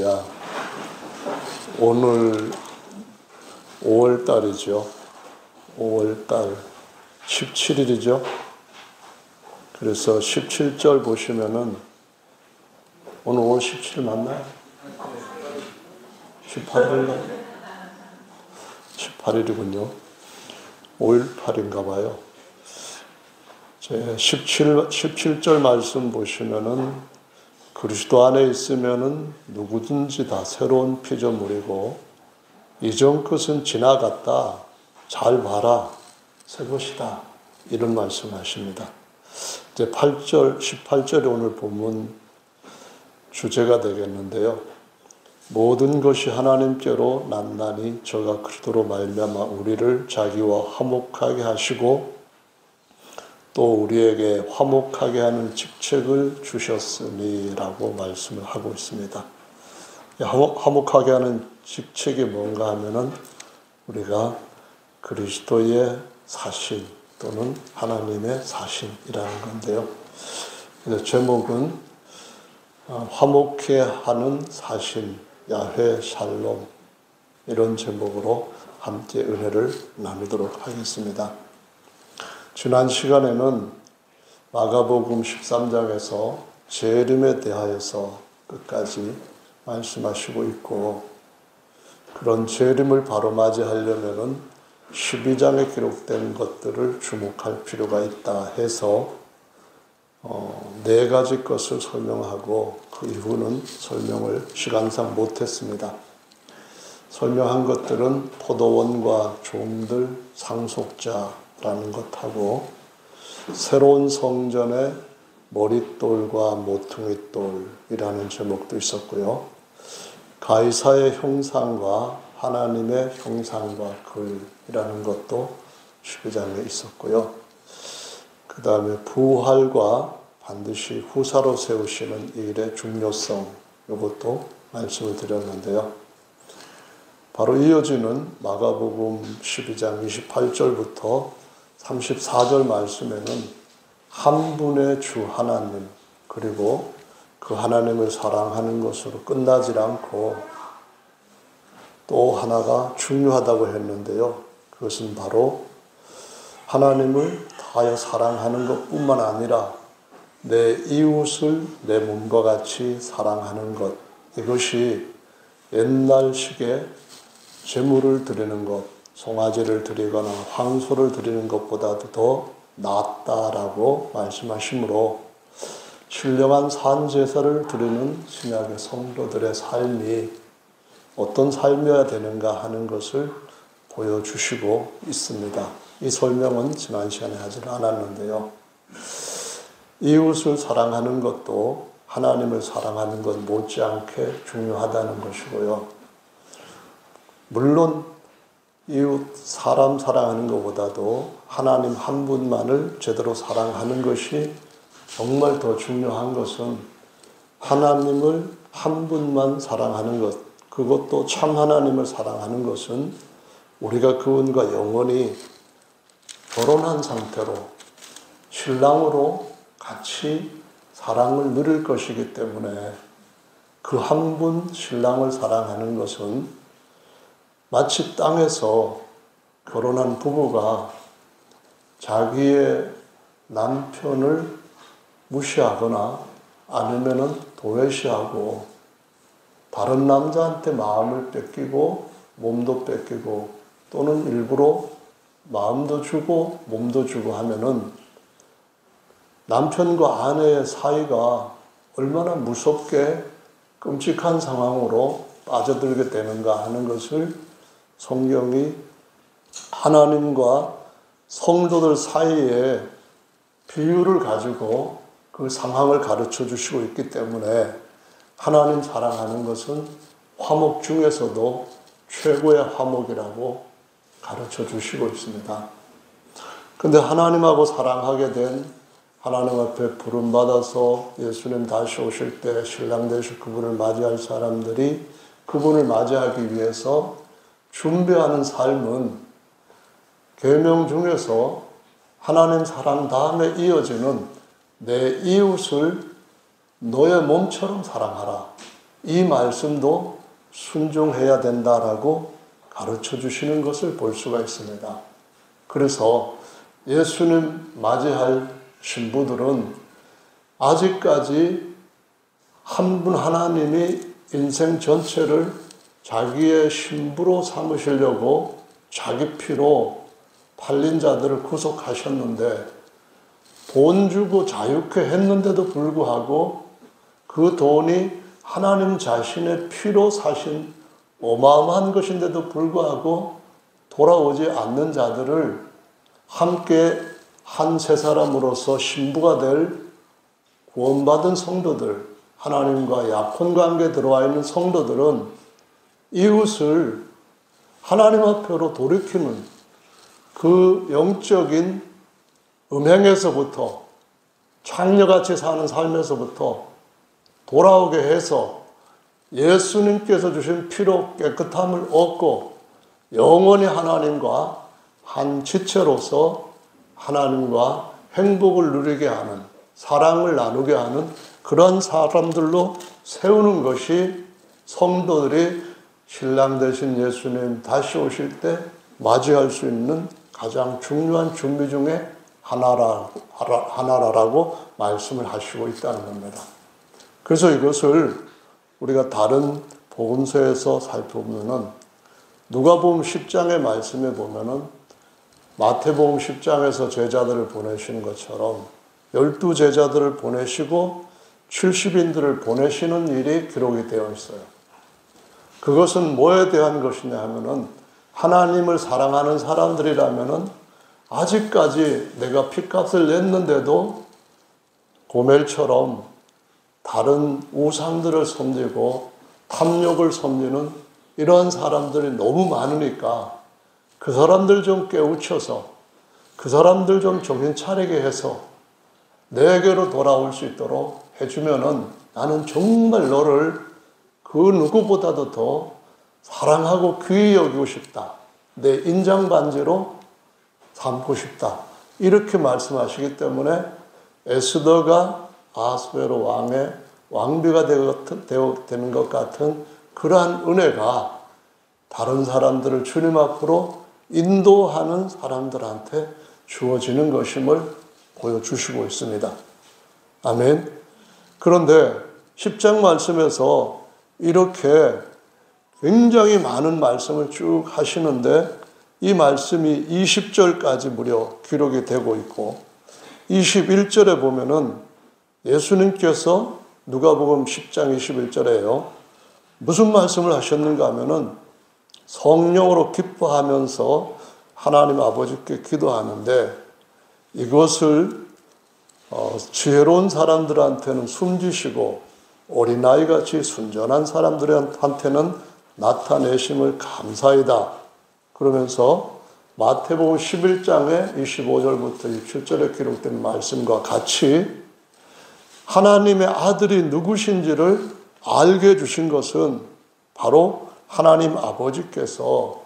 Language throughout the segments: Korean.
야, 오늘 5월달이죠. 5월달 17일이죠. 그래서 17절 보시면은 오늘 5월 17일 맞나요? 18일인가? 18일이군요. 5.18인가 봐요. 17절 말씀 보시면은 그리스도 안에 있으면은 누구든지 다 새로운 피조물이고 이전 것은 지나갔다. 잘 봐라. 새 것이다. 이런 말씀하십니다. 이제 18절이 오늘 본문 주제가 되겠는데요. 모든 것이 하나님께로 났나니 저가 그리스도로 말미암아 우리를 자기와 화목하게 하시고 또 우리에게 화목하게 하는 직책을 주셨으니 라고 말씀을 하고 있습니다. 화목하게 하는 직책이 뭔가 하면은 우리가 그리스도의 사신 또는 하나님의 사신이라는 건데요. 그래서 제목은 화목해 하는 사신 야훼 샬롬 이런 제목으로 함께 은혜를 나누도록 하겠습니다. 지난 시간에는 마가복음 13장에서 재림에 대하여서 끝까지 말씀하시고 있고 그런 재림을 바로 맞이하려면은 12장에 기록된 것들을 주목할 필요가 있다 해서 4가지 것을 설명하고 그 이후는 설명을 시간상 못했습니다. 설명한 것들은 포도원과 종들, 상속자라는 것하고 새로운 성전의 머릿돌과 모퉁이돌이라는 제목도 있었고요. 가이사의 형상과 하나님의 형상과 글이라는 것도 12장에 있었고요. 그 다음에 부활과 반드시 후사로 세우시는 일의 중요성 이것도 말씀을 드렸는데요. 바로 이어지는 마가복음 12장 28절부터 34절 말씀에는 한 분의 주 하나님 그리고 그 하나님을 사랑하는 것으로 끝나지 않고 또 하나가 중요하다고 했는데요. 그것은 바로 하나님을 다하여 사랑하는 것뿐만 아니라 내 이웃을 내 몸과 같이 사랑하는 것 이것이 옛날식의 제물을 드리는 것, 송아지를 드리거나 황소를 드리는 것보다도 더 낫다라고 말씀하시므로 신령한 산제사를 드리는 신약의 성도들의 삶이 어떤 삶이어야 되는가 하는 것을 보여주시고 있습니다. 이 설명은 지난 시간에 하지 않았는데요. 이웃을 사랑하는 것도 하나님을 사랑하는 것 못지않게 중요하다는 것이고요. 물론 이웃 사람 사랑하는 것보다도 하나님 한 분만을 제대로 사랑하는 것이 정말 더 중요한 것은 하나님을 한 분만 사랑하는 것 그것도 참 하나님을 사랑하는 것은 우리가 그분과 영원히 결혼한 상태로 신랑으로 같이 사랑을 누릴 것이기 때문에 그 한 분 신랑을 사랑하는 것은 마치 땅에서 결혼한 부부가 자기의 남편을 무시하거나 아니면은 도외시하고 다른 남자한테 마음을 뺏기고 몸도 뺏기고 또는 일부러 마음도 주고 몸도 주고 하면은 남편과 아내의 사이가 얼마나 무섭게 끔찍한 상황으로 빠져들게 되는가 하는 것을 성경이 하나님과 성도들 사이에 비유를 가지고 그 상황을 가르쳐 주시고 있기 때문에 하나님 사랑하는 것은 화목 중에서도 최고의 화목이라고 가르쳐 주시고 있습니다. 근데 하나님하고 사랑하게 된 하나님 앞에 부름받아서 예수님 다시 오실 때 신랑 되실 그분을 맞이할 사람들이 그분을 맞이하기 위해서 준비하는 삶은 계명 중에서 하나님 사랑 다음에 이어지는 내 이웃을 너의 몸처럼 사랑하라. 이 말씀도 순종해야 된다라고 가르쳐 주시는 것을 볼 수가 있습니다. 그래서 예수님 맞이할 신부들은 아직까지 한 분 하나님이 인생 전체를 자기의 신부로 삼으시려고 자기 피로 팔린 자들을 구속하셨는데 돈 주고 자유케 했는데도 불구하고 그 돈이 하나님 자신의 피로 사신 어마어마한 것인데도 불구하고 돌아오지 않는 자들을 함께 한 세 사람으로서 신부가 될 구원받은 성도들, 하나님과 약혼 관계에 들어와 있는 성도들은 이웃을 하나님 앞으로 돌이키는 그 영적인 음행에서부터 창녀같이 사는 삶에서부터 돌아오게 해서 예수님께서 주신 피로 깨끗함을 얻고 영원히 하나님과 한 지체로서 하나님과 행복을 누리게 하는, 사랑을 나누게 하는 그런 사람들로 세우는 것이 성도들이 신랑 되신 예수님 다시 오실 때 맞이할 수 있는 가장 중요한 준비 중에 하나라고 말씀을 하시고 있다는 겁니다. 그래서 이것을 우리가 다른 복음서에서 살펴보면은 누가복음 10장의 말씀에 보면은 마태복음 10장에서 제자들을 보내시는 것처럼 12제자들을 보내시고 70인들을 보내시는 일이 기록이 되어 있어요. 그것은 뭐에 대한 것이냐 하면은 하나님을 사랑하는 사람들이라면은 아직까지 내가 핏값을 냈는데도 고멜처럼 다른 우상들을 섬기고 탐욕을 섬기는 이런 사람들이 너무 많으니까 그 사람들 좀 깨우쳐서 그 사람들 좀 정신 차리게 해서 내게로 돌아올 수 있도록 해주면은 나는 정말 너를 그 누구보다도 더 사랑하고 귀히 여기고 싶다. 내 인장반지로 삼고 싶다. 이렇게 말씀하시기 때문에 에스더가 아스베로 왕의 왕비가 되는 것 같은 그러한 은혜가 다른 사람들을 주님 앞으로 인도하는 사람들한테 주어지는 것임을 보여주시고 있습니다. 아멘. 그런데 10장 말씀에서 이렇게 굉장히 많은 말씀을 쭉 하시는데 이 말씀이 20절까지 무려 기록이 되고 있고 21절에 보면은 예수님께서 누가복음 10장 21절에요. 무슨 말씀을 하셨는가 하면은 성령으로 기뻐하면서 하나님 아버지께 기도하는데 이것을 지혜로운 사람들한테는 숨기시고 어린아이같이 순전한 사람들한테는 나타내심을 감사이다. 그러면서 마태복음 11장의 25절부터 27절에 기록된 말씀과 같이 하나님의 아들이 누구신지를 알게 해주신 것은 바로 하나님 아버지께서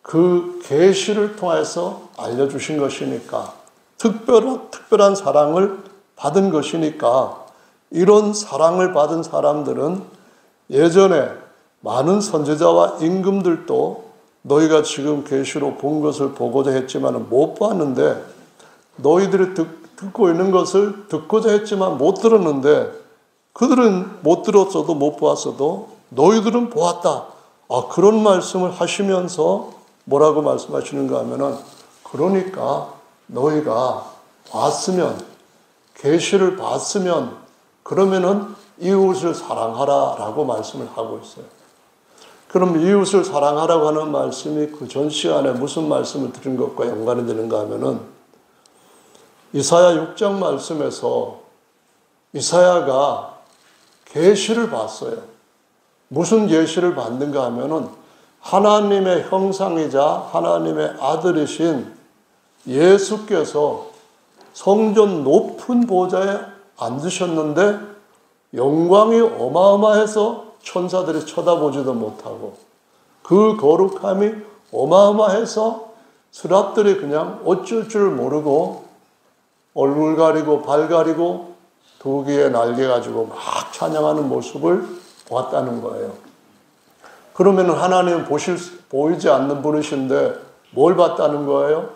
그 계시를 통해서 알려주신 것이니까 특별한 사랑을 받은 것이니까 이런 사랑을 받은 사람들은 예전에 많은 선지자와 임금들도 너희가 지금 계시로 본 것을 보고자 했지만 못 봤는데 너희들이 듣고 있는 것을 듣고자 했지만 못 들었는데 그들은 못 들었어도 못 보았어도 너희들은 보았다. 그런 말씀을 하시면서 뭐라고 말씀하시는가 하면은 그러니까 너희가 봤으면 계시를 봤으면 그러면은 이웃을 사랑하라라고 말씀을 하고 있어요. 그럼 이웃을 사랑하라고 하는 말씀이 그 전 시간에 무슨 말씀을 드린 것과 연관이 되는가 하면은 이사야 6장 말씀에서 이사야가 계시를 봤어요. 무슨 계시를 받는가 하면은 하나님의 형상이자 하나님의 아들이신 예수께서 성전 높은 보좌에 앉으셨는데 영광이 어마어마해서 천사들이 쳐다보지도 못하고 그 거룩함이 어마어마해서 스랍들이 그냥 어쩔 줄 모르고 얼굴 가리고 발 가리고 두 개의 날개 가지고 막 찬양하는 모습을 보았다는 거예요. 그러면 하나님은 보이지 않는 분이신데 뭘 봤다는 거예요?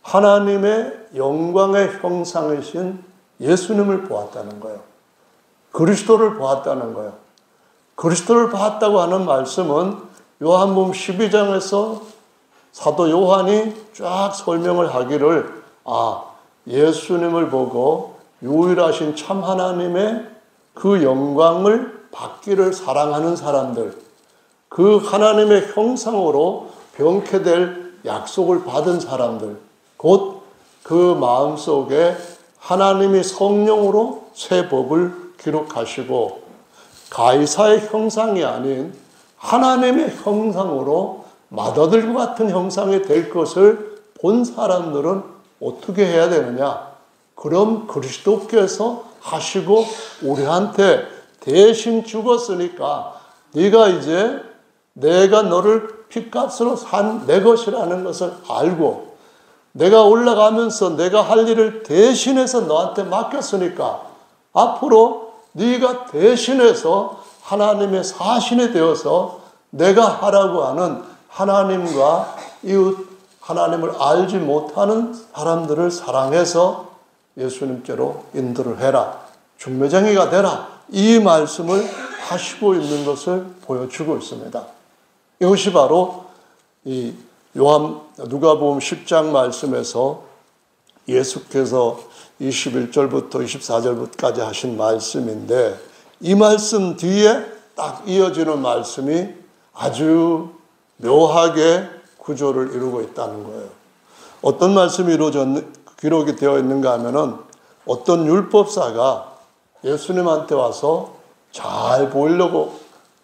하나님의 영광의 형상이신 예수님을 보았다는 거예요. 그리스도를 보았다는 거예요. 그리스도를 봤다고 하는 말씀은 요한복음 12장에서 사도 요한이 쫙 설명을 하기를 예수님을 보고 유일하신 참 하나님의 그 영광을 받기를 사랑하는 사람들, 그 하나님의 형상으로 병케될 약속을 받은 사람들, 곧 그 마음속에 하나님이 성령으로 새 법을 기록하시고 가이사의 형상이 아닌 하나님의 형상으로 맏아들과 같은 형상이 될 것을 본 사람들은 어떻게 해야 되느냐? 그럼 그리스도께서 하시고 우리한테 대신 죽었으니까 네가 이제 내가 너를 핏값으로 산 내 것이라는 것을 알고 내가 올라가면서 내가 할 일을 대신해서 너한테 맡겼으니까 앞으로 네가 대신해서 하나님의 사신이 되어서 내가 하라고 하는 하나님과 이웃 하나님을 알지 못하는 사람들을 사랑해서 예수님께로 인도를 해라. 중매장이가 되라. 이 말씀을 하시고 있는 것을 보여주고 있습니다. 이것이 바로 이 누가복음 10장 말씀에서 예수께서 21절부터 24절까지 하신 말씀인데 이 말씀 뒤에 딱 이어지는 말씀이 아주 묘하게 구조를 이루고 있다는 거예요. 어떤 말씀이 기록이 되어 있는가 하면은 어떤 율법사가 예수님한테 와서 잘 보이려고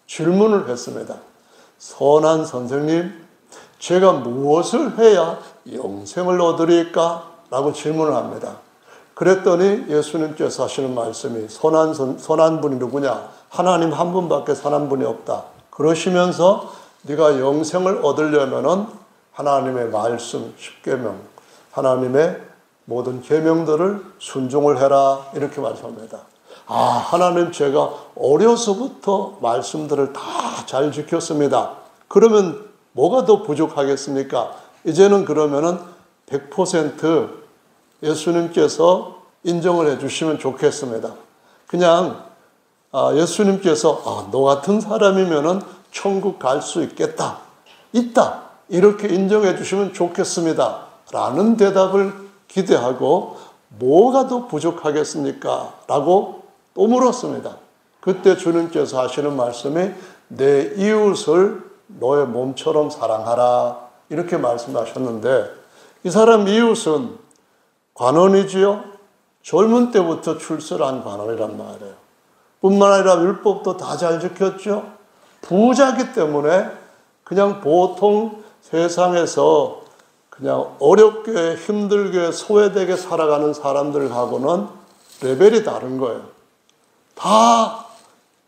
질문을 했습니다. 선한 선생님, 제가 무엇을 해야 영생을 얻으리까? 라고 질문을 합니다. 그랬더니 예수님께서 하시는 말씀이 선한 분이 누구냐? 하나님 한 분밖에 선한 분이 없다. 그러시면서 네가 영생을 얻으려면은 하나님의 말씀 10계명, 하나님의 모든 계명들을 순종을 해라 이렇게 말씀합니다. 하나님 제가 어려서부터 말씀들을 다 잘 지켰습니다. 그러면 뭐가 더 부족하겠습니까? 이제는 그러면은 100% 예수님께서 인정을 해주시면 좋겠습니다. 그냥 예수님께서 너 같은 사람이면은 천국 갈 수 있겠다, 있다 이렇게 인정해 주시면 좋겠습니다 라는 대답을 기대하고 뭐가 더 부족하겠습니까? 라고 또 물었습니다. 그때 주님께서 하시는 말씀이 내 이웃을 너의 몸처럼 사랑하라 이렇게 말씀하셨는데 이 사람 이웃은 관원이지요. 젊은 때부터 출세한 관원이란 말이에요. 뿐만 아니라 율법도 다 잘 지켰죠. 부자기 때문에 그냥 보통 세상에서 그냥 어렵게 힘들게 소외되게 살아가는 사람들하고는 레벨이 다른 거예요. 다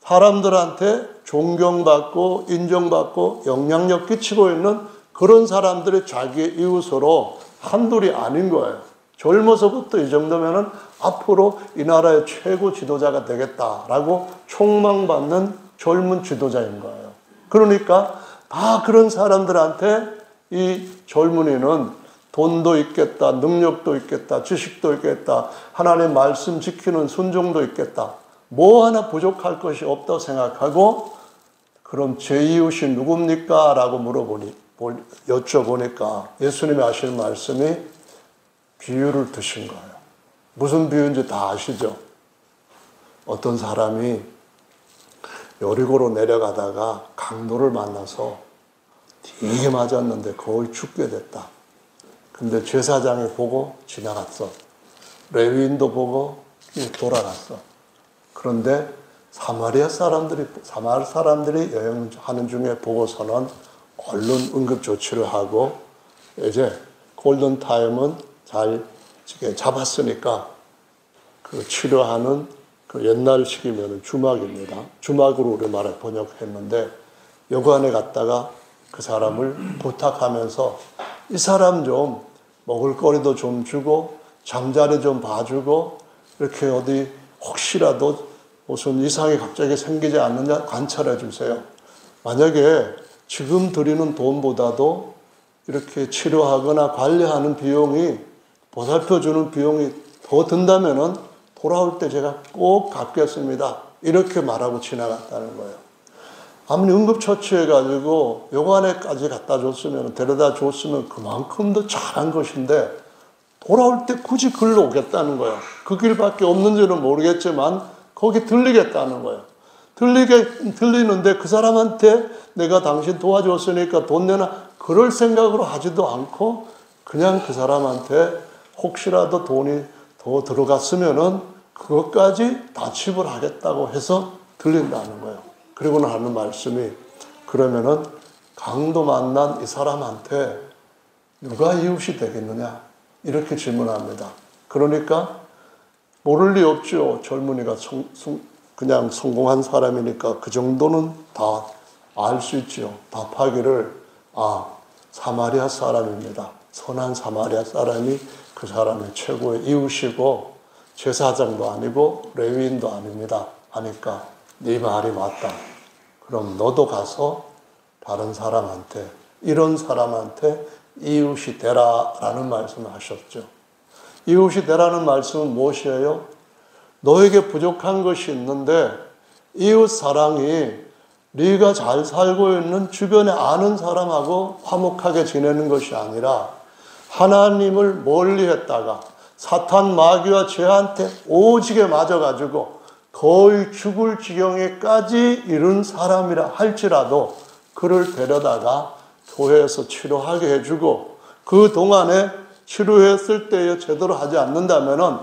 사람들한테 존경받고 인정받고 영향력 끼치고 있는 그런 사람들이 자기의 이웃으로 한둘이 아닌 거예요. 젊어서부터 이 정도면은 앞으로 이 나라의 최고 지도자가 되겠다라고 촉망받는 젊은 지도자인 거예요. 그러니까 다 그런 사람들한테 이 젊은이는 돈도 있겠다, 능력도 있겠다, 지식도 있겠다, 하나님의 말씀 지키는 순종도 있겠다. 뭐 하나 부족할 것이 없다고 생각하고 그럼 제 이웃이 누굽니까? 라고 여쭤보니까 예수님이 하시는 말씀이 비유를 드신 거예요. 무슨 비유인지 다 아시죠? 어떤 사람이 여리고로 내려가다가 강도를 만나서 되게 맞았는데 거의 죽게 됐다. 근데 제사장이 보고 지나갔어. 레위인도 보고 돌아갔어. 그런데 사마리아 사람들이 여행하는 중에 보고서는 얼른 응급조치를 하고 이제 골든타임은 잘 잡았으니까 그 치료하는 그 옛날식이면 주막입니다. 주막으로 우리말에 번역했는데 여관에 갔다가 그 사람을 부탁하면서 이 사람 좀 먹을거리도 좀 주고 잠자리 좀 봐주고 이렇게 어디 혹시라도 무슨 이상이 갑자기 생기지 않느냐 관찰해 주세요. 만약에 지금 드리는 돈보다도 이렇게 치료하거나 관리하는 비용이, 보살펴 주는 비용이 더 든다면은 돌아올 때 제가 꼭 갚겠습니다. 이렇게 말하고 지나갔다는 거예요. 아무리 응급처치해가지고 요관에까지 갖다 줬으면, 데려다 줬으면 그만큼 더 잘한 것인데 돌아올 때 굳이 글로 오겠다는 거예요. 그 길밖에 없는지는 모르겠지만 거기 들리겠다는 거예요. 들리는데 그 사람한테 내가 당신 도와줬으니까 돈 내나 그럴 생각으로 하지도 않고 그냥 그 사람한테 혹시라도 돈이 더 들어갔으면은 그것까지 다 지불하겠다고 해서 들린다는 거예요. 그리고 하는 말씀이, 그러면은 강도 만난 이 사람한테 누가 이웃이 되겠느냐? 이렇게 질문합니다. 그러니까 모를 리 없죠. 젊은이가 그냥 성공한 사람이니까 그 정도는 다 알 수 있죠. 답하기를, 사마리아 사람입니다. 선한 사마리아 사람이 그 사람의 최고의 이웃이고 제사장도 아니고 레위인도 아닙니다. 하니까 네 말이 맞다. 그럼 너도 가서 다른 사람한테, 이런 사람한테 이웃이 되라라는 말씀을 하셨죠. 이웃이 되라는 말씀은 무엇이에요? 너에게 부족한 것이 있는데 이웃 사랑이 네가 잘 살고 있는 주변에 아는 사람하고 화목하게 지내는 것이 아니라 하나님을 멀리했다가 사탄 마귀와 죄한테 오지게 맞아가지고 거의 죽을 지경에까지 이른 사람이라 할지라도 그를 데려다가 교회에서 치료하게 해주고, 그 동안에 치료했을 때에 제대로 하지 않는다면은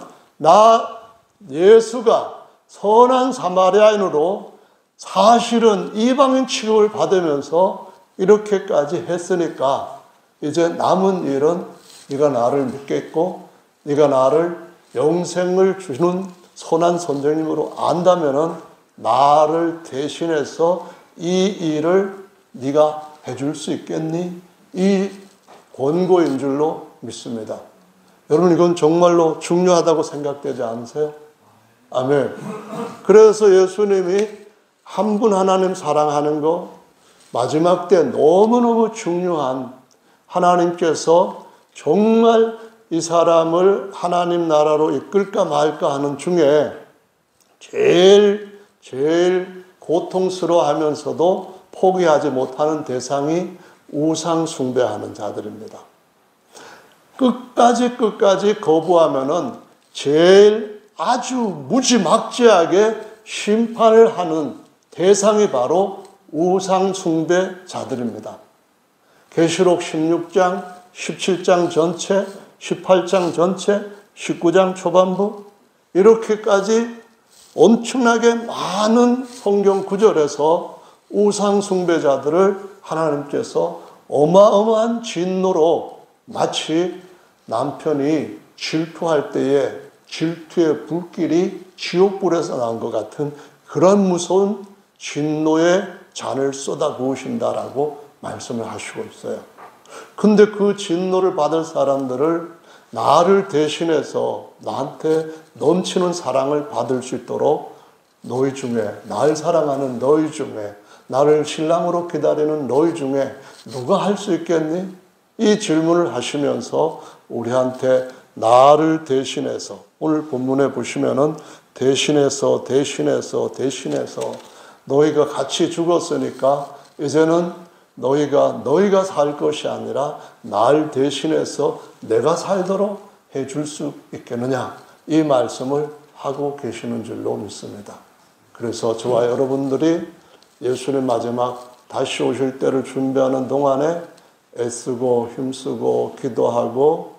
예수가 선한 사마리아인으로 사실은 이방인 취급을 받으면서 이렇게까지 했으니까 이제 남은 일은 네가 나를 믿겠고 네가 나를 영생을 주는 선한 선생님으로 안다면은 나를 대신해서 이 일을 네가 해줄 수 있겠니? 이 권고인 줄로 믿습니다. 여러분, 이건 정말로 중요하다고 생각되지 않으세요? 아멘. 그래서 예수님이 한 분 하나님 사랑하는 거, 마지막 때 너무너무 중요한, 하나님께서 정말 이 사람을 하나님 나라로 이끌까 말까 하는 중에 제일 고통스러워하면서도 포기하지 못하는 대상이 우상 숭배하는 자들입니다. 끝까지 거부하면은 제일 아주 무지막지하게 심판을 하는 대상이 바로 우상 숭배자들입니다. 계시록 16장, 17장 전체, 18장 전체, 19장 초반부, 이렇게까지 엄청나게 많은 성경 구절에서 우상 숭배자들을 하나님께서 어마어마한 진노로, 마치 남편이 질투할 때에 질투의 불길이 지옥불에서 난 것 같은 그런 무서운 진노의 잔을 쏟아 부으신다라고 말씀을 하시고 있어요. 근데 그 진노를 받을 사람들을 나를 대신해서 나한테 넘치는 사랑을 받을 수 있도록 너희 중에, 날 사랑하는 너희 중에, 나를 신랑으로 기다리는 너희 중에 누가 할 수 있겠니? 이 질문을 하시면서 우리한테 나를 대신해서, 오늘 본문에 보시면은 대신해서 너희가 같이 죽었으니까 이제는 너희가 살 것이 아니라 날 대신해서 내가 살도록 해줄 수 있겠느냐, 이 말씀을 하고 계시는 줄로 믿습니다. 그래서 저와 여러분들이 예수님 마지막 다시 오실 때를 준비하는 동안에 애쓰고 힘쓰고 기도하고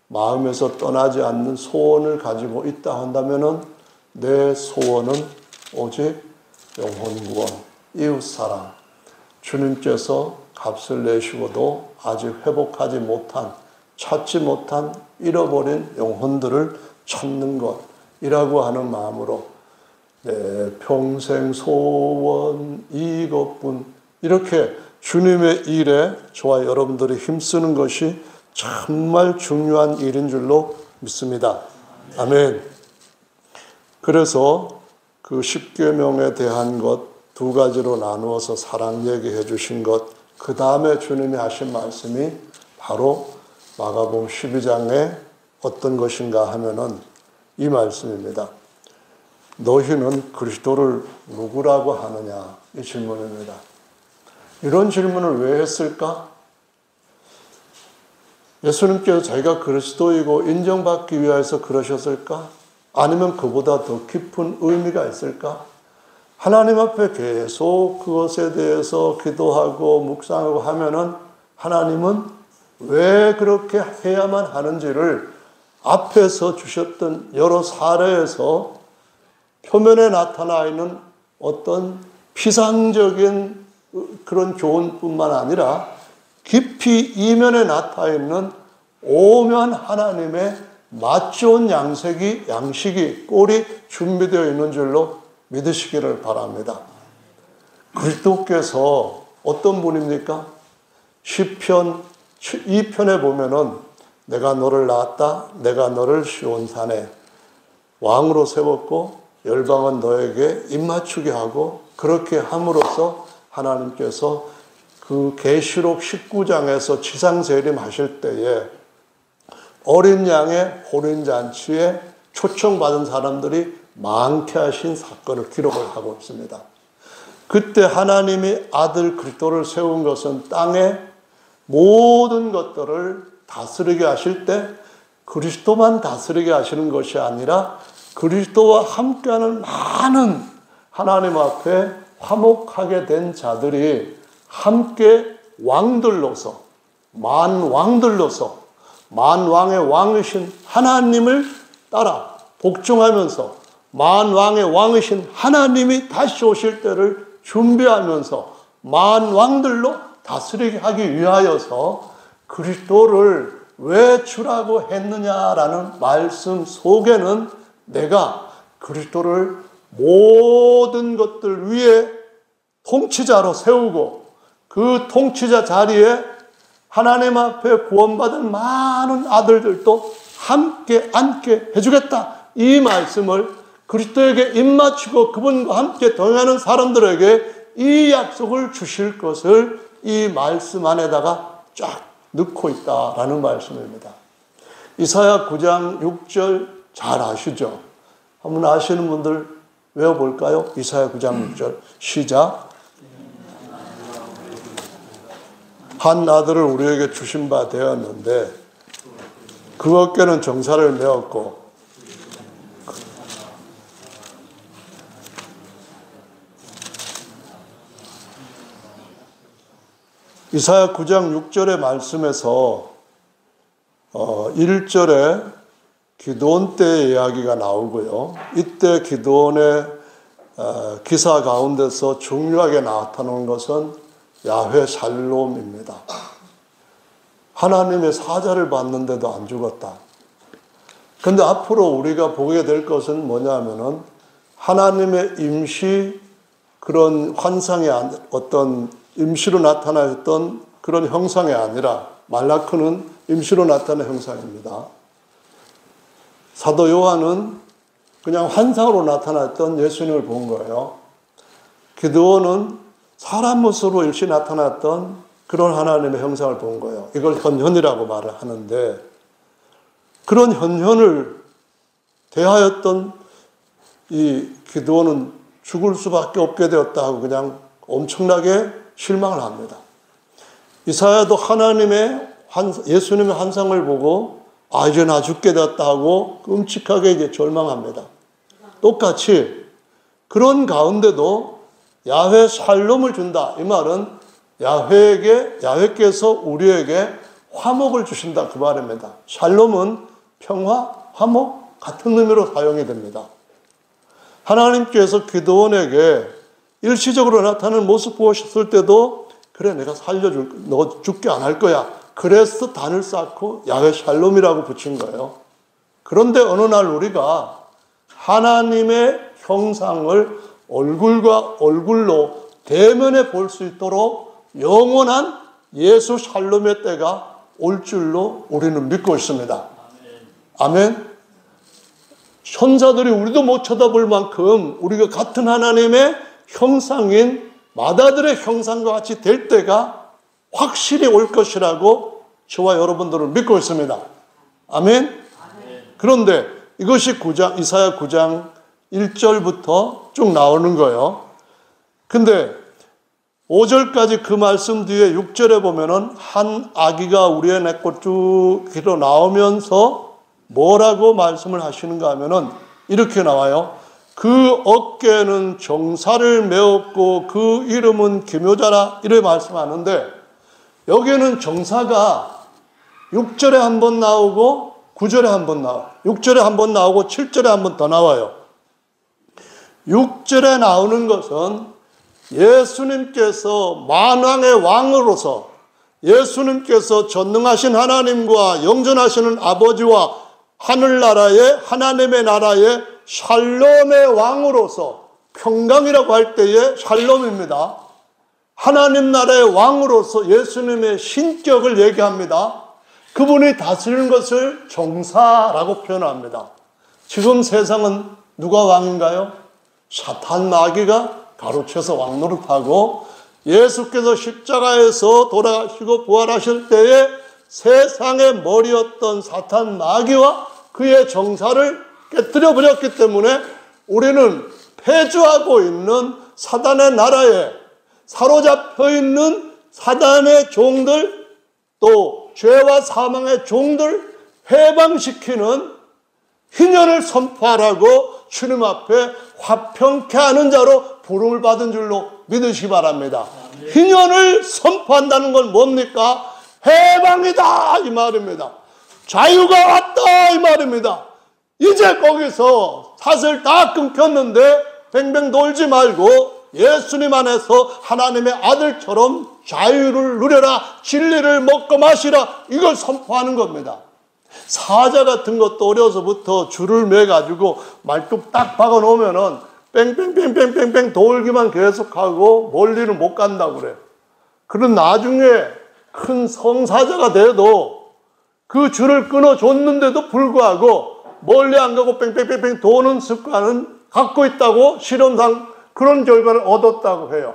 마음에서 떠나지 않는 소원을 가지고 있다 한다면은 내 소원은 오직 영혼 구원, 이웃 사랑, 주님께서 값을 내시고도 아직 회복하지 못한, 찾지 못한 잃어버린 영혼들을 찾는 것이라고 하는 마음으로 내 평생 소원 이것뿐, 이렇게 주님의 일에 저와 여러분들이 힘쓰는 것이 정말 중요한 일인 줄로 믿습니다. 아멘. 그래서 그 십계명에 대한 것 두 가지로 나누어서 사랑 얘기해 주신 것, 그 다음에 주님이 하신 말씀이 바로 마가복음 12장에 어떤 것인가 하면은 이 말씀입니다. 너희는 그리스도를 누구라고 하느냐? 이 질문입니다. 이런 질문을 왜 했을까? 예수님께서 자기가 그리스도이고 인정받기 위해서 그러셨을까? 아니면 그보다 더 깊은 의미가 있을까? 하나님 앞에 계속 그것에 대해서 기도하고 묵상하고 하면은 하나님은 왜 그렇게 해야만 하는지를 앞에서 주셨던 여러 사례에서 표면에 나타나 있는 어떤 피상적인 그런 교훈뿐만 아니라 깊이 이면에 나타나 있는 오면 하나님의 맛좋은 양식이 꼴이 준비되어 있는 줄로 믿으시기를 바랍니다. 그리스도께서 어떤 분입니까? 시편 2편에 보면은 내가 너를 낳았다, 내가 너를 시온산에 왕으로 세웠고 열방은 너에게 입맞추게 하고 그렇게 함으로써 하나님께서 그 계시록 19장에서 지상세림하실 때에 어린 양의 호린잔치에 초청받은 사람들이 많게 하신 사건을 기록을 하고 있습니다. 그때 하나님이 아들 그리스도를 세운 것은 땅의 모든 것들을 다스리게 하실 때 그리스도만 다스리게 하시는 것이 아니라 그리스도와 함께하는 많은 하나님 앞에 화목하게 된 자들이 함께 왕들로서 만왕의 왕이신 하나님을 따라 복종하면서 만왕의 왕이신 하나님이 다시 오실 때를 준비하면서 만왕들로 다스리게 하기 위하여서 그리스도를 왜 주라고 했느냐라는 말씀 속에는 내가 그리스도를 모든 것들 위에 통치자로 세우고 그 통치자 자리에 하나님 앞에 구원받은 많은 아들들도 함께 앉게 해주겠다. 이 말씀을 그리스도에게 입맞추고 그분과 함께 동행하는 사람들에게 이 약속을 주실 것을 이 말씀 안에다가 쫙 넣고 있다라는 말씀입니다. 이사야 9장 6절 잘 아시죠? 한번 아시는 분들 외워볼까요? 이사야 9장 6절 시작. 한 아들을 우리에게 주신 바 되었는데 그 어깨는 정사를 메었고 이사야 9장 6절의 말씀에서 1절에 기드온 때의 이야기가 나오고요. 이때 기드온의 기사 가운데서 중요하게 나타나는 것은 야훼 샬롬입니다. 하나님의 사자를 봤는데도 안 죽었다. 그런데 앞으로 우리가 보게 될 것은 뭐냐면은 하나님의 임시 그런 환상의 어떤 임시로 나타났던 그런 형상이 아니라 말라크는 임시로 나타난 형상입니다. 사도 요한은 그냥 환상으로 나타났던 예수님을 본 거예요. 기드온은 사람 모습으로 일시 나타났던 그런 하나님의 형상을 본 거예요. 이걸 현현이라고 말을 하는데 그런 현현을 대하였던 이 기드온은 죽을 수밖에 없게 되었다 하고 그냥 엄청나게 실망을 합니다. 이사야도 예수님의 환상을 보고 이제 나 죽게 되었다 하고 끔찍하게 이제 절망합니다. 똑같이 그런 가운데도 야훼 샬롬을 준다. 이 말은 야훼께서 우리에게 화목을 주신다. 그 말입니다. 샬롬은 평화, 화목 같은 의미로 사용이 됩니다. 하나님께서 기드온에게 일시적으로 나타나는 모습 보셨을 때도 그래 내가 살려줄 너 죽게 안 할 거야. 그래서 단을 쌓고 야훼 샬롬이라고 붙인 거예요. 그런데 어느 날 우리가 하나님의 형상을 얼굴과 얼굴로 대면에 볼 수 있도록 영원한 예수 샬롬의 때가 올 줄로 우리는 믿고 있습니다. 아멘. 천사들이 우리도 못 쳐다볼 만큼 우리가 같은 하나님의 형상인 마다들의 형상과 같이 될 때가 확실히 올 것이라고 저와 여러분들을 믿고 있습니다. 아멘? 그런데 이것이 이사야 9장 1절부터 쭉 나오는 거예요. 근데 5절까지 그 말씀 뒤에 6절에 보면은 한 아기가 우리의 내꽃 쭉 길어 나오면서 뭐라고 말씀을 하시는가 하면은 이렇게 나와요. 그 어깨에는 정사를 메었고 그 이름은 기묘자라, 이렇게 말씀하는데, 여기에는 정사가 6절에 한 번 나오고 9절에 한 번 나와요. 6절에 한 번 나오고 7절에 한 번 더 나와요. 6절에 나오는 것은 예수님께서 만왕의 왕으로서, 예수님께서 전능하신 하나님과 영전하시는 아버지와 하늘나라의 하나님의 나라의 샬롬의 왕으로서, 평강이라고 할 때의 샬롬입니다. 하나님 나라의 왕으로서 예수님의 신격을 얘기합니다. 그분이 다스리는 것을 정사라고 표현합니다. 지금 세상은 누가 왕인가요? 사탄 마귀가 가로채서 왕노릇하고, 예수께서 십자가에서 돌아가시고 부활하실 때에 세상의 머리였던 사탄 마귀와 그의 정사를 깨뜨려 버렸기 때문에 우리는 폐주하고 있는 사단의 나라에 사로잡혀 있는 사단의 종들, 또 죄와 사망의 종들 해방시키는 희년을 선포하라고 주님 앞에 화평케 하는 자로 부름을 받은 줄로 믿으시기 바랍니다. 희년을 선포한다는 건 뭡니까? 해방이다 이 말입니다. 자유가 왔다 이 말입니다. 이제 거기서 사슬 다 끊겼는데 뱅뱅 돌지 말고 예수님 안에서 하나님의 아들처럼 자유를 누려라, 진리를 먹고 마시라, 이걸 선포하는 겁니다. 사자 같은 것도 어려서부터 줄을 매가지고 말뚝 딱 박아놓으면은 뺑뺑뺑뺑뺑뺑 돌기만 계속하고 멀리는 못 간다고 그래요. 그런 나중에 큰 성사자가 돼도 그 줄을 끊어줬는데도 불구하고 멀리 안 가고 뺑뺑뺑뺑 도는 습관은 갖고 있다고 실험상 그런 결과를 얻었다고 해요.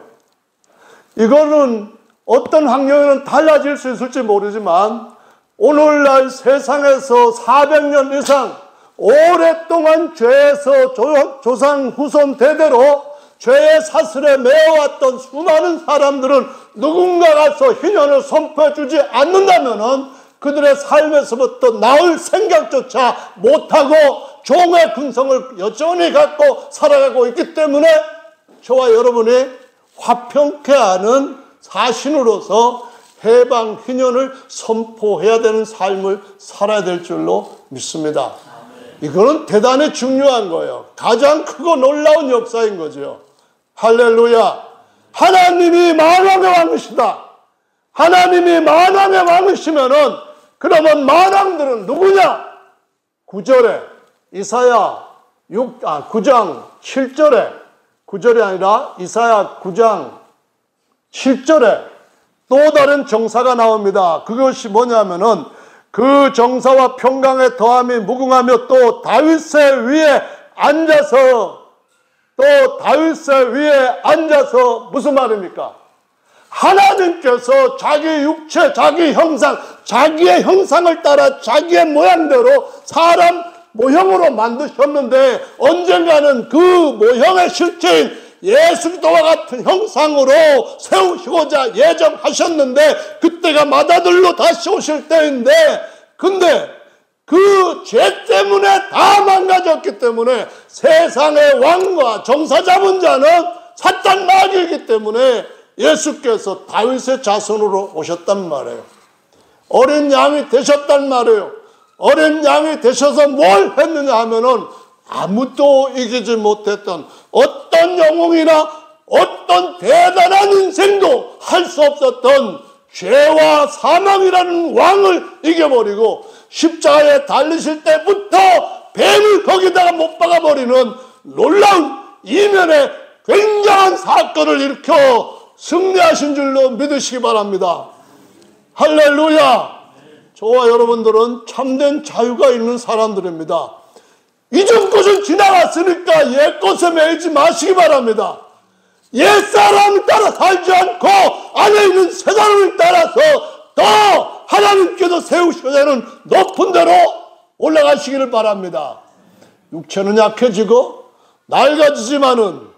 이거는 어떤 환경에는 달라질 수 있을지 모르지만 오늘날 세상에서 400년 이상 오랫동안 죄에서 조상 후손 대대로 죄의 사슬에 매어왔던 수많은 사람들은 누군가 가서 희년을 선포해 주지 않는다면은 그들의 삶에서부터 나올 생각조차 못하고 종의 근성을 여전히 갖고 살아가고 있기 때문에 저와 여러분이 화평케 하는 사신으로서 해방 희년을 선포해야 되는 삶을 살아야 될 줄로 믿습니다. 이거는 대단히 중요한 거예요. 가장 크고 놀라운 역사인 거죠. 할렐루야. 하나님이 만왕의 왕이시다. 하나님이 만왕의 왕이시면은 그러면 만왕들은 누구냐? 9절에 이사야 9장 7절에 9절이 아니라 이사야 9장 7절에 또 다른 정사가 나옵니다. 그것이 뭐냐면은 그 정사와 평강에 더함이 무궁하며 또 다윗의 위에 앉아서 무슨 말입니까? 하나님께서 자기 육체, 자기 형상, 자기의 형상을 따라 자기의 모양대로 사람 모형으로 만드셨는데 언젠가는 그 모형의 실체인 예수 그리스도와 같은 형상으로 세우시고자 예정하셨는데 그때가 마다들로 다시 오실 때인데, 근데 그 죄 때문에 다 망가졌기 때문에 세상의 왕과 정사 잡은 자는 사탄 마귀이기 때문에 예수께서 다윗의 자손으로 오셨단 말이에요. 어린 양이 되셨단 말이에요. 어린 양이 되셔서 뭘 했느냐 하면은 아무도 이기지 못했던 어떤 영웅이나 어떤 대단한 인생도 할 수 없었던 죄와 사망이라는 왕을 이겨버리고 십자가에 달리실 때부터 뱀을 거기다가 못 박아버리는 놀라운 이면의 굉장한 사건을 일으켜 승리하신 줄로 믿으시기 바랍니다. 할렐루야. 저와 여러분들은 참된 자유가 있는 사람들입니다. 이전 것은 지나갔으니까 옛 것에 매이지 마시기 바랍니다. 옛 사람을 따라 살지 않고 안에 있는 새 사람을 따라서 더 하나님께서 세우시고자는 높은 데로 올라가시기를 바랍니다. 육체는 약해지고 낡아지지만은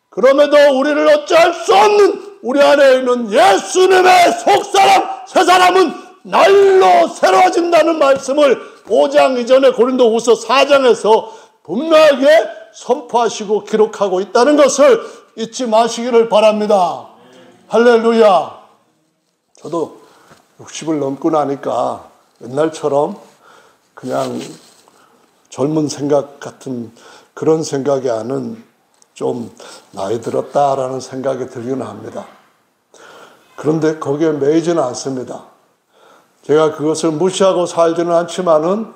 그럼에도 우리를 어찌할 수 없는 우리 안에 있는 예수님의 속사람, 새 사람은 날로 새로워진다는 말씀을 5장 이전에 고린도후서 4장에서 분명하게 선포하시고 기록하고 있다는 것을 잊지 마시기를 바랍니다. 할렐루야. 저도 60을 넘고 나니까 옛날처럼 그냥 젊은 생각 같은 그런 생각이 아닌 좀 나이 들었다라는 생각이 들기는 합니다. 그런데 거기에 매이지는 않습니다. 제가 그것을 무시하고 살지는 않지만은,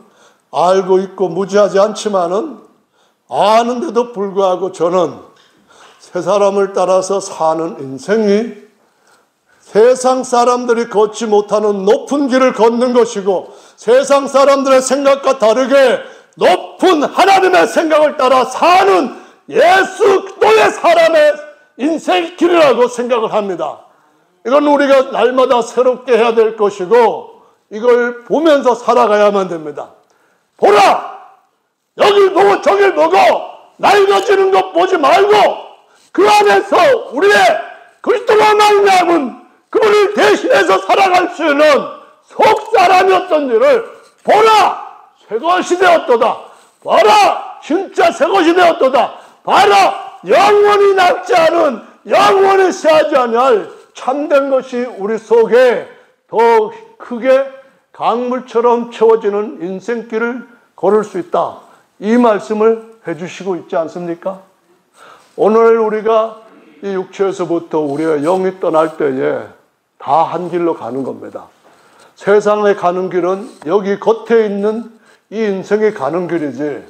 알고 있고 무지하지 않지만은, 아는데도 불구하고 저는 새 사람을 따라서 사는 인생이 세상 사람들이 걷지 못하는 높은 길을 걷는 것이고, 세상 사람들의 생각과 다르게 높은 하나님의 생각을 따라 사는 예수 그리스도의 사람의 인생 길이라고 생각을 합니다. 이건 우리가 날마다 새롭게 해야 될 것이고, 이걸 보면서 살아가야만 됩니다. 보라! 여길 보고 저길 보고 낡아지는 것 보지 말고 그 안에서 우리의 그리스도가 말미암은 그분을 대신해서 살아갈 수 있는 속사람이었던지를 보라! 새것이 되었도다. 봐라! 진짜 새것이 되었도다. 봐라! 영원히 낡지 않은, 영원히 새하지 아니할 참된 것이 우리 속에 더 크게 강물처럼 채워지는 인생길을 걸을 수 있다. 이 말씀을 해주시고 있지 않습니까? 오늘 우리가 이 육체에서부터 우리의 영이 떠날 때에 다 한 길로 가는 겁니다. 세상에 가는 길은 여기 겉에 있는 이 인생이 가는 길이지,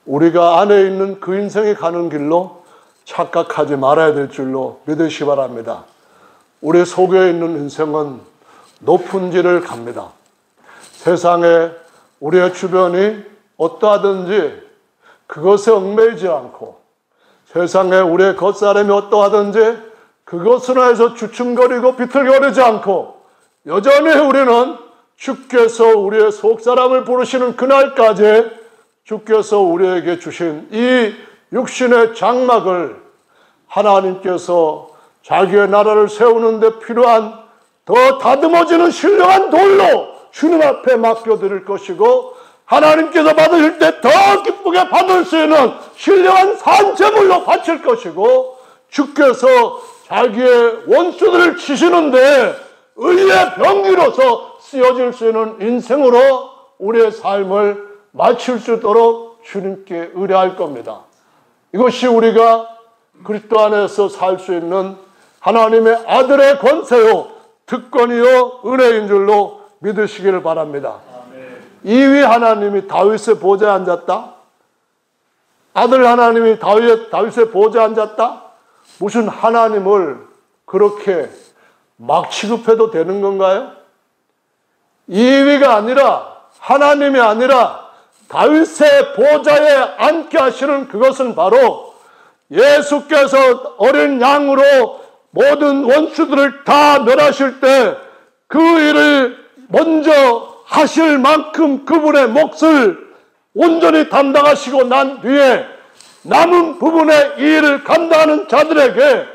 우리가 안에 있는 그 인생이 가는 길로 착각하지 말아야 될 줄로 믿으시 바랍니다. 우리 속에 있는 인생은 높은 길을 갑니다. 세상에 우리의 주변이 어떠하든지 그것에 얽매이지 않고, 세상에 우리의 겉사람이 어떠하든지 그것으로 해서 주춤거리고 비틀거리지 않고, 여전히 우리는 주께서 우리의 속사람을 부르시는 그날까지 주께서 우리에게 주신 이 육신의 장막을 하나님께서 자기의 나라를 세우는 데 필요한 더 다듬어지는 신령한 돌로 주님 앞에 맡겨드릴 것이고, 하나님께서 받으실 때 더 기쁘게 받을 수 있는 신령한 산재물로 바칠 것이고, 주께서 자기의 원수들을 치시는데 의의 병기로서 쓰여질 수 있는 인생으로 우리의 삶을 마칠 수 있도록 주님께 의뢰할 겁니다. 이것이 우리가 그리스도 안에서 살 수 있는 하나님의 아들의 권세요 특권이요 은혜인 줄로 믿으시기를 바랍니다. 이위 하나님이 다윗의 보좌에 앉았다? 아들 하나님이 다윗의 보좌에 앉았다? 무슨 하나님을 그렇게 막 취급해도 되는 건가요? 이위가 아니라, 하나님이 아니라 다윗의 보좌에 앉게 하시는 그것은 바로 예수께서 어린 양으로 모든 원수들을 다 멸하실 때 그 일을 먼저 하실 만큼 그분의 몫을 온전히 담당하시고 난 뒤에 남은 부분의 이 일을 감당하는 자들에게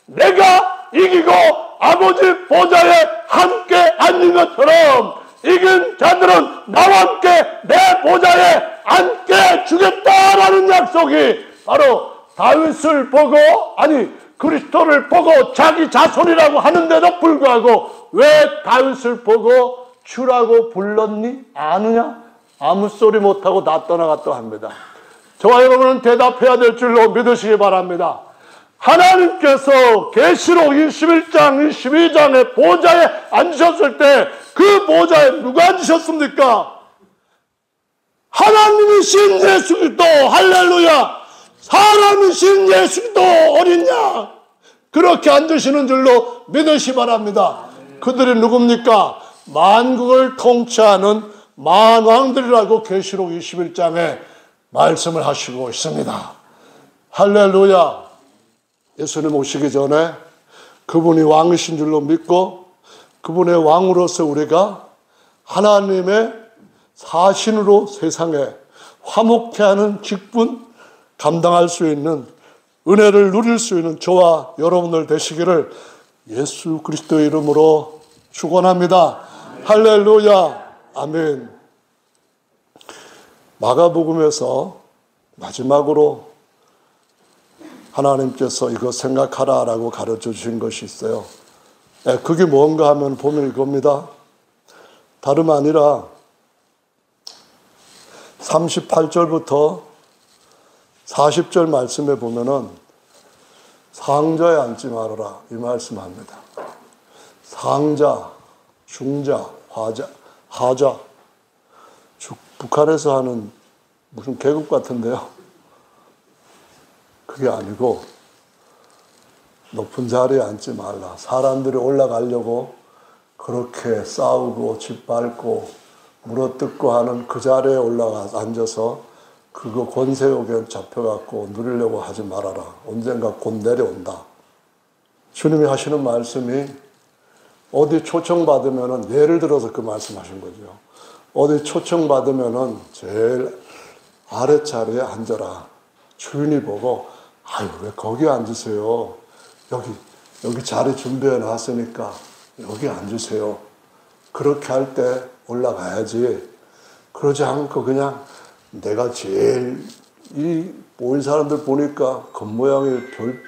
내가 이기고 아버지 보좌에 함께 앉는 것처럼 이긴 자들은 나와 함께 내 보좌에 앉게 주겠다라는 약속이 바로 다윗을 보고, 아니 그리스도를 보고 자기 자손이라고 하는데도 불구하고 왜 다윗을 보고 주라고 불렀니? 아느냐? 아무 소리 못하고 나 떠나갔다 합니다. 저와 여러분은 대답해야 될 줄로 믿으시기 바랍니다. 하나님께서 계시록 21장, 22장의 보좌에 앉으셨을 때 그 보좌에 누가 앉으셨습니까? 하나님이신 예수 그리스도, 할렐루야! 사람이신 예수 그리스도 어린 양, 그렇게 앉으시는 줄로 믿으시 바랍니다. 그들이 누굽니까? 만국을 통치하는 만왕들이라고 계시록 21장에 말씀을 하시고 있습니다. 할렐루야. 예수님 오시기 전에 그분이 왕이신 줄로 믿고 그분의 왕으로서 우리가 하나님의 사신으로 세상에 화목케 하는 직분 감당할 수 있는 은혜를 누릴 수 있는 저와 여러분들 되시기를 예수 그리스도의 이름으로 축원합니다. 할렐루야. 아멘. 마가복음에서 마지막으로 하나님께서 이거 생각하라라고 가르쳐 주신 것이 있어요. 그게 뭔가 하면 보면 이겁니다. 다름 아니라 38절부터 40절 말씀에 보면은 상자에 앉지 말아라 이 말씀합니다. 상자, 중자, 하자. 북한에서 하는 무슨 계급 같은데요. 그게 아니고 높은 자리에 앉지 말라. 사람들이 올라가려고 그렇게 싸우고 짓밟고 물어뜯고 하는 그 자리에 올라가 앉아서 그거 권세욕에 잡혀갖고 누리려고 하지 말아라. 언젠가 곧 내려온다. 주님이 하시는 말씀이 어디 초청받으면은 예를 들어서 그 말씀하신 거죠. 어디 초청받으면은 제일 아래 자리에 앉아라. 주인이 보고 아유 왜 거기 앉으세요. 여기 자리 준비해 놨으니까 여기 앉으세요. 그렇게 할 때 올라가야지. 그러지 않고 그냥 내가 제일 이 모인 사람들 보니까 겉모양이 별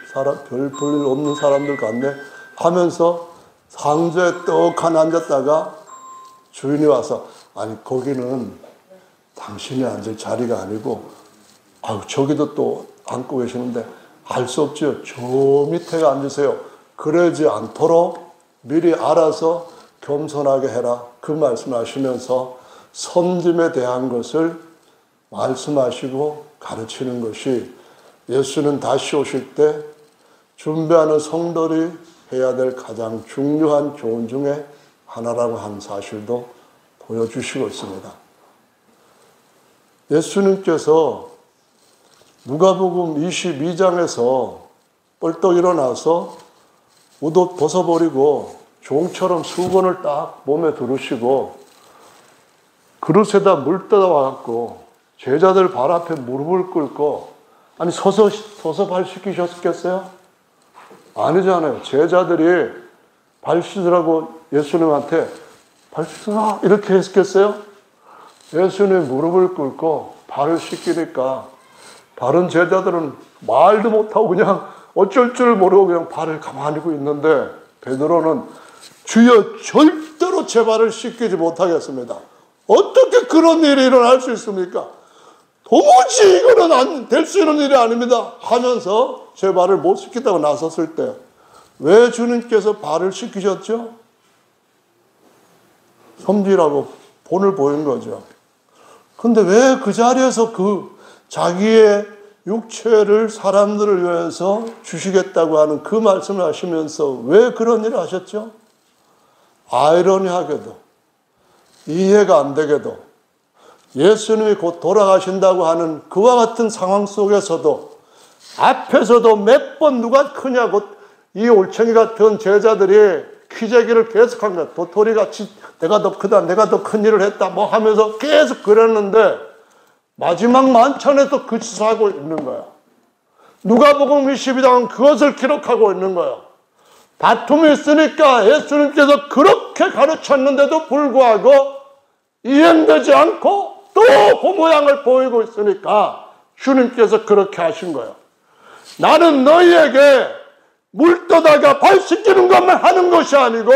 볼일 없는 사람들 같네 하면서 상자에 떡하니 앉았다가 주인이 와서 아니 거기는 당신이 앉을 자리가 아니고 아유 저기도 또 앉고 계시는데 알 수 없죠. 저 밑에가 앉으세요. 그러지 않도록 미리 알아서 겸손하게 해라. 그 말씀하시면서 섬김에 대한 것을 말씀하시고 가르치는 것이 예수는 다시 오실 때 준비하는 성도들이 해야 될 가장 중요한 교훈 중에 하나라고 하는 사실도 보여주시고 있습니다. 예수님께서 누가복음 22장에서 뻘떡 일어나서 옷 벗어버리고 종처럼 수건을 딱 몸에 두르시고 그릇에다 물 떠다 와갖고 제자들 발 앞에 무릎을 꿇고 아니 서서 발 씻기셨겠어요? 아니잖아요. 제자들이 발 씻으라고 예수님한테 발 씻으라 이렇게 했겠어요? 예수님 무릎을 꿇고 발을 씻기니까 다른 제자들은 말도 못하고 그냥 어쩔 줄 모르고 그냥 발을 가만히 두고 있는데 베드로는 주여 절대로 제 발을 씻기지 못하겠습니다. 어떻게 그런 일이 일어날 수 있습니까? 도무지 이거는 될 수 있는 일이 아닙니다 하면서 제 발을 못 씻겠다고 나섰을 때 왜 주님께서 발을 씻기셨죠? 섬기라고 본을 보인 거죠. 근데 왜 그 자리에서 그 자기의 육체를 사람들을 위해서 주시겠다고 하는 그 말씀을 하시면서 왜 그런 일을 하셨죠? 아이러니하게도 이해가 안 되게도 예수님이 곧 돌아가신다고 하는 그와 같은 상황 속에서도 앞에서도 몇 번 누가 크냐고 이 올챙이 같은 제자들이 기재기를 계속합니다. 도토리같이 내가 더 크다, 내가 더 큰 일을 했다 뭐 하면서 계속 그랬는데 마지막 만찬에서 그 짓하고 있는 거야. 누가복음 22장은 그것을 기록하고 있는 거야. 다툼이 있으니까 예수님께서 그렇게 가르쳤는데도 불구하고 이행되지 않고 또 그 모양을 보이고 있으니까 주님께서 그렇게 하신 거예요. 나는 너희에게 물 떠다가 발 씻기는 것만 하는 것이 아니고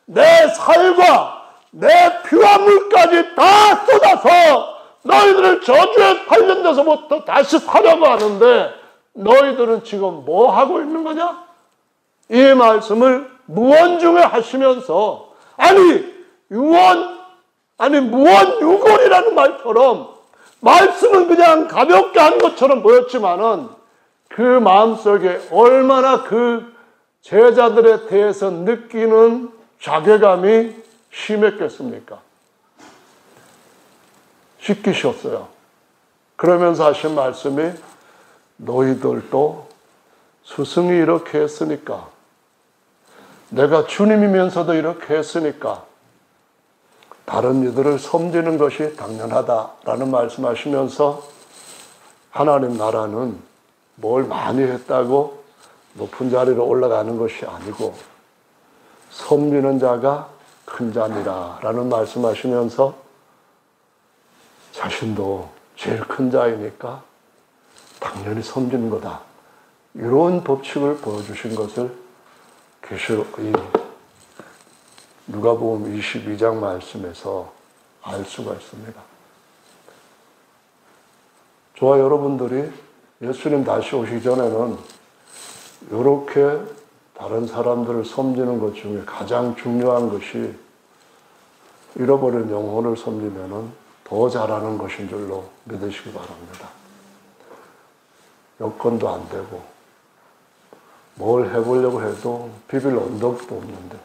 내 살과 내 피와 물까지 다 쏟아서 너희들을 저주에 팔린 데서부터 다시 사려고 하는데 너희들은 지금 뭐 하고 있는 거냐? 이 말씀을 무언중에 하시면서 무언유골이라는 말처럼 말씀은 그냥 가볍게 한 것처럼 보였지만은 그 마음속에 얼마나 그 제자들에 대해서 느끼는 자괴감이 심했겠습니까? 씻기셨어요. 그러면서 하신 말씀이 너희들도 스승이 이렇게 했으니까, 내가 주님이면서도 이렇게 했으니까 다른 이들을 섬기는 것이 당연하다라는 말씀하시면서 하나님 나라는 뭘 많이 했다고 높은 자리로 올라가는 것이 아니고 섬기는 자가 큰 자니라 라는 말씀하시면서 자신도 제일 큰 자이니까 당연히 섬기는 거다. 이런 법칙을 보여주신 것을 누가복음 22장 말씀에서 알 수가 있습니다. 저와 여러분들이 예수님 다시 오시기 전에는 이렇게 다른 사람들을 섬기는 것 중에 가장 중요한 것이 잃어버린 영혼을 섬기면 더 잘하는 것인 줄로 믿으시기 바랍니다. 여건도 안 되고 뭘 해보려고 해도 비빌 언덕도 없는데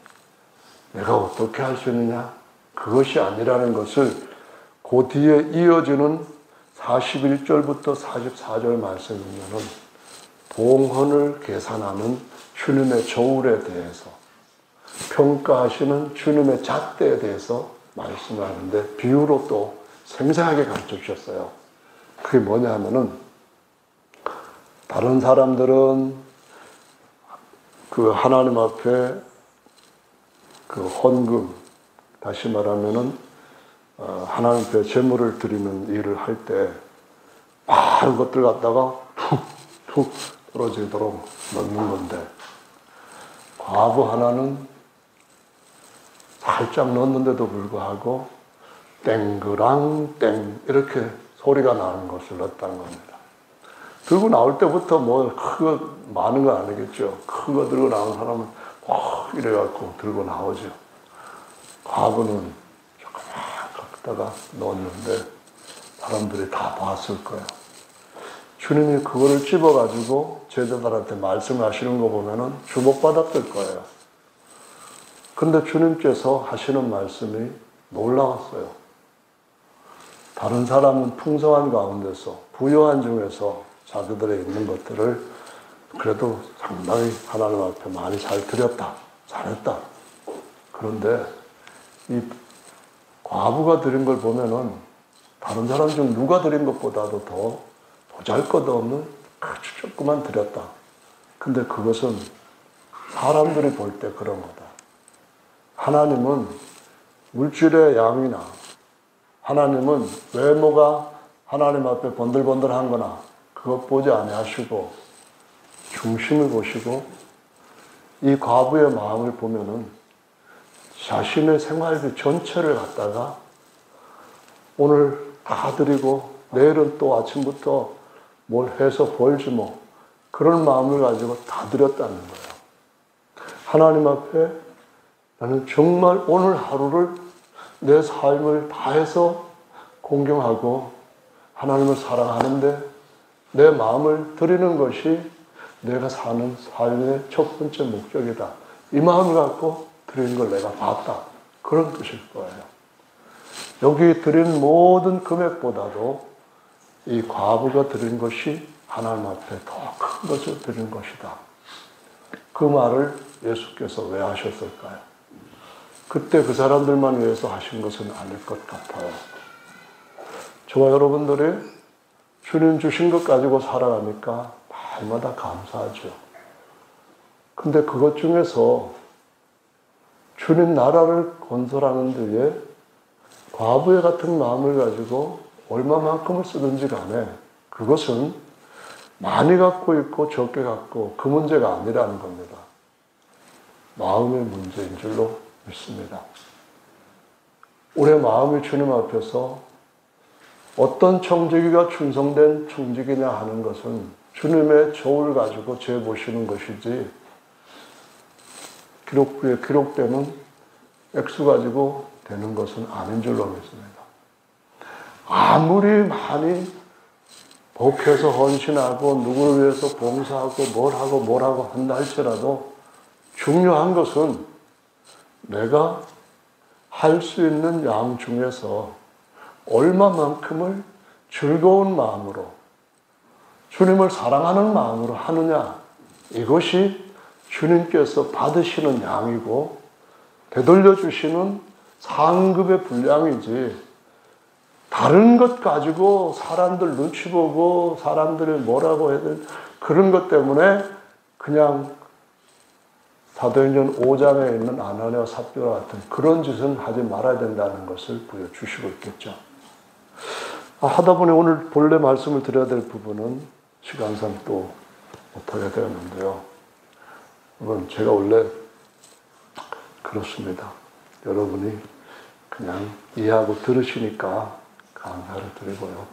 내가 어떻게 할 수 있느냐? 그것이 아니라는 것을 그 뒤에 이어지는 41절부터 44절 말씀을 보면 봉헌을 계산하는 주님의 저울에 대해서, 평가하시는 주님의 잣대에 대해서 말씀하는데 비유로 또 생생하게 가르쳐 주셨어요. 그게 뭐냐 하면은 다른 사람들은 그 하나님 앞에 그 헌금, 다시 말하면은 하나님 앞에 제물을 드리는 일을 할 때 많은 것들 갖다가 툭툭 떨어지도록 넣는 건데, 과부 하나는 살짝 넣었는데도 불구하고 땡그랑 땡 이렇게 소리가 나는 것을 넣었다는 겁니다. 들고 나올 때부터 뭐 크고 많은 건 아니겠죠. 큰 거 들고 나온 사람은 이래갖고 들고 나오죠. 과부는 조금만 갖다가 넣었는데 사람들이 다 봤을 거예요. 주님이 그거를 집어가지고 제자들한테 말씀하시는 거 보면은 주목받았을 거예요. 근데 주님께서 하시는 말씀이 놀라웠어요. 다른 사람은 풍성한 가운데서, 부유한 중에서 자기들의 있는 것들을 그래도 상당히 하나님 앞에 많이 잘 드렸다, 잘했다. 그런데 이 과부가 드린 걸 보면은 다른 사람 중 누가 드린 것보다도 더 보잘것없는 아주 조그만 드렸다. 근데 그것은 사람들이 볼 때 그런 거다. 하나님은 물질의 양이나 하나님은 외모가 하나님 앞에 번들번들한 거나 그것 보지 아니하시고 중심을 보시고 이 과부의 마음을 보면은 자신의 생활비 전체를 갖다가 오늘 다 드리고 내일은 또 아침부터 뭘 해서 벌지 뭐 그런 마음을 가지고 다 드렸다는 거예요. 하나님 앞에 나는 정말 오늘 하루를 내 삶을 다해서 공경하고 하나님을 사랑하는데 내 마음을 드리는 것이 내가 사는 삶의 첫 번째 목적이다. 이 마음을 갖고 드리는 걸 내가 봤다. 그런 뜻일 거예요. 여기 드린 모든 금액보다도 이 과부가 드린 것이 하나님 앞에 더 큰 것을 드린 것이다. 그 말을 예수께서 왜 하셨을까요? 그때 그 사람들만 위해서 하신 것은 아닐 것 같아요. 저와 여러분들이 주님 주신 것 가지고 살아가니까 날마다 감사하죠. 근데 그것 중에서 주님 나라를 건설하는 데에 과부의 같은 마음을 가지고 얼마만큼을 쓰든지 간에 그것은 많이 갖고 있고 적게 갖고 그 문제가 아니라는 겁니다. 마음의 문제인 줄로 믿습니다. 우리의 마음이 주님 앞에서 어떤 청지기가 충성된 청지기냐 하는 것은 주님의 저울을 가지고 재보시는 것이지 기록부에 기록되는 액수 가지고 되는 것은 아닌 줄로 믿습니다. 아무리 많이 복해서 헌신하고 누구를 위해서 봉사하고 뭘 하고 한다 할지라도 중요한 것은 내가 할 수 있는 양 중에서 얼마만큼을 즐거운 마음으로 주님을 사랑하는 마음으로 하느냐, 이것이 주님께서 받으시는 양이고 되돌려 주시는 상급의 분량이지, 다른 것 가지고 사람들 눈치 보고 사람들이 뭐라고 해야 되는 그런 것 때문에 그냥 사도행전 5장에 있는 아나니아와 삽비라 같은 그런 짓은 하지 말아야 된다는 것을 보여주시고 있겠죠. 하다 보니 오늘 본래 말씀을 드려야 될 부분은 시간상 또 못하게 되었는데요. 이건 제가 원래 그렇습니다. 여러분이 그냥 이해하고 들으시니까 감사를 드리고요.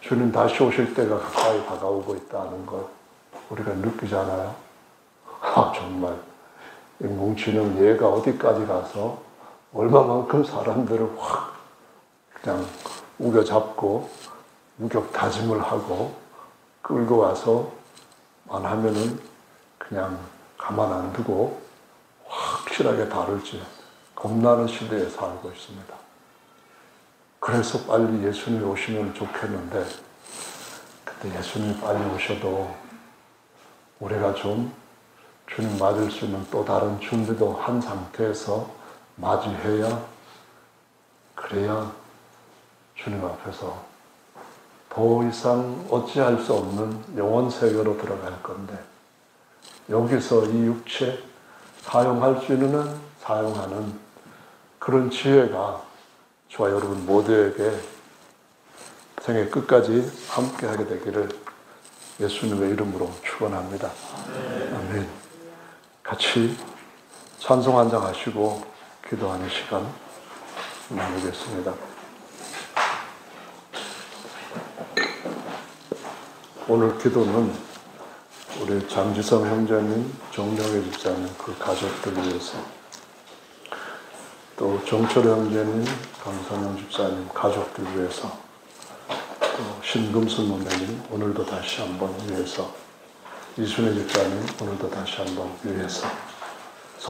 주님 다시 오실 때가 가까이 다가오고 있다는 걸 우리가 느끼잖아요. 정말 인공지능 얘가 어디까지 가서 얼마만큼 사람들을 확 그냥 우겨잡고 우격다짐을 하고 끌고 와서만 하면은 그냥 가만 안 두고 확실하게 다룰지 겁나는 시대에 살고 있습니다. 그래서 빨리 예수님이 오시면 좋겠는데, 그때 예수님이 빨리 오셔도 우리가 좀 주님 맞을 수 있는 또 다른 준비도 한 상태에서 맞이해야, 그래야 주님 앞에서 더 이상 어찌할 수 없는 영원 세계로 들어갈 건데, 여기서 이 육체 사용할 수 있는 한 사용하는 그런 지혜가 저와 여러분 모두에게 생애 끝까지 함께하게 되기를 예수님의 이름으로 축원합니다. 아멘. 같이 찬송 한 장 하시고 기도하는 시간 나누겠습니다. 오늘 기도는 우리 장지성 형제님, 정명회 집사님 그 가족들 위해서, 또 정철 형제님, 강선영 집사님 가족들 위해서, 또 신금순 목사님 오늘도 다시 한번 위해서, 이순혜 집사님 오늘도 다시 한번 위해서